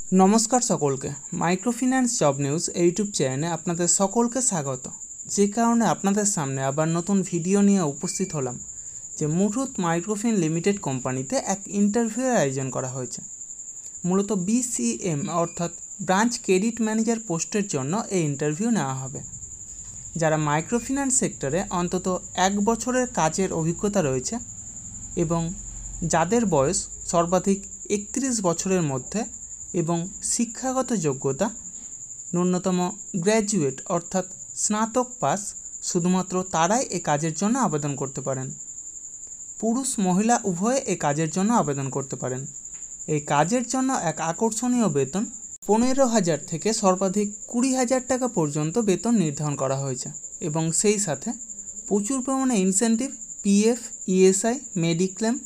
नमस्कार सकलके माइक्रोफिनान्स जब निউজ यूट्यूब चैने आपनादेर सकलके स्वागत। जे कारणे आपनादेर सामने आबार नतून भिडियो निये उपस्थित हलाम जे मुथुट माइक्रोफिन लिमिटेड कोम्पानीते एक इंटरभिउर आयोजन करा हयेछे। मूलत BCM अर्थात ब्रांच क्रेडिट मैनेजार पोस्टेर जन्य एई इंटरभिउ नेওয়া हबे। যারা माइक्रोफिनान्स सेक्टरे अंतत एक बछरेर काजेर अभिज्ञता रयेछे एबं जादेर बयस सर्वाधिक 31 बछरेर मध्य एवं शिक्षागत योग्यता न्यूनतम ग्रैजुएट अर्थात स्नातक पास शुधुमात्र ताराई ए काजेर जन्य आवेदन करते पारेन। पुरुष महिला उभये ए काजेर जन्य आवेदन करते पारेन। ए काजेर जन्य एक आकर्षणीय वेतन 15,000 থেকে सर्वाधिक 20,000 टाका पर्यन्त वेतन निर्धारण करा हयेछे एबं सेई साथे प्रचुर परिमाणे incentive PF ESI mediclaim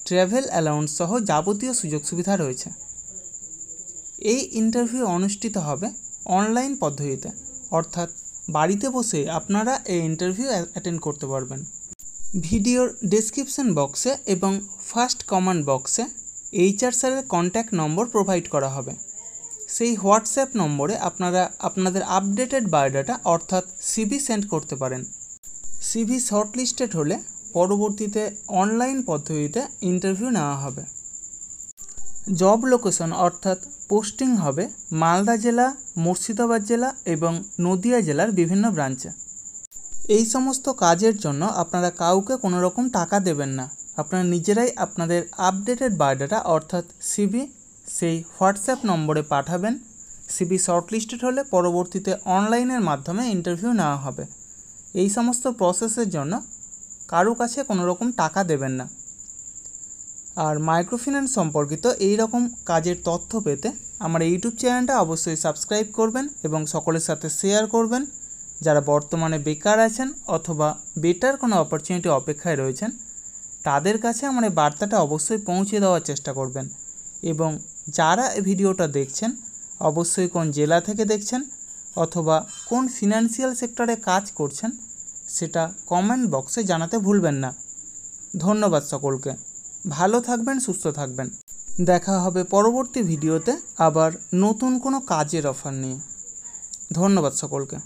travel allowance सह जाबतीय सुयोग सुविधा रयेछे। এই इंटरभिउ अनुष्ठित हबे अनलाइन पद्धतिते अर्थात बाड़ीते बसे आपनारा এই इंटरभिउ अटेंड करते पारबेन। भिडियोर डेस्क्रिप्शन बक्से एवं फार्स्ट कमेंट बक्से HR স্যারের कन्टैक्ट नम्बर प्रोवाइड करा हबे। सेई व्हाट्सঅ্যাপ नम्बरे आपनारा आपनादेर आपडेटेड बायोडाटा अर्थात CV सेंड करते पारेन। CV शर्टलिस्टेड होले परवर्तीते अनलाइन पद्धतिते इंटरभिउ नेওয়া हबे। जब लोकेशन अर्थात पोस्टिंग हबे मालदा जिला मुर्शिदाबाद जिला एवं नदिया जिलार विभिन्न ब्रांचे। এই সমস্ত কাজের জন্য আপনারা কাউকে কোনো রকম টাকা দেবেন না। আপনারা নিজেরাই আপনাদের আপডেটেড বায়োডাটা অর্থাৎ CV সেই হোয়াটসঅ্যাপ নম্বরে পাঠাবেন। CV শর্টলিস্টেড হলে পরবর্তীতে অনলাইনের মাধ্যমে ইন্টারভিউ নেওয়া হবে। এই সমস্ত প্রসেসের জন্য কারো কাছে কোনো রকম টাকা দেবেন না। আর মাইক্রোফিন্যান্স সম্পর্কিত এই রকম কাজের তথ্য পেতে আমার ইউটিউব চ্যানেলটা অবশ্যই সাবস্ক্রাইব করবেন এবং সকলের সাথে শেয়ার করবেন। যারা বর্তমানে বেকার আছেন অথবা বেটার কোনো অপরচুনিটি অপেক্ষায় রয়েছেন তাদের কাছে আমার এই বার্তাটা অবশ্যই পৌঁছে দেওয়ার চেষ্টা করবেন। এবং যারা এই ভিডিওটা দেখছেন অবশ্যই কোন জেলা থেকে দেখছেন অথবা কোন ফিনান্সিয়াল সেক্টরে কাজ করছেন সেটা কমেন্ট বক্সে জানাতে ভুলবেন না। ধন্যবাদ সকলকে। ভালো থাকবেন, সুস্থ থাকবেন। দেখা হবে পরবর্তী ভিডিওতে আবার নতুন কোনো কাজের অফার নিয়ে। ধন্যবাদ সকলকে।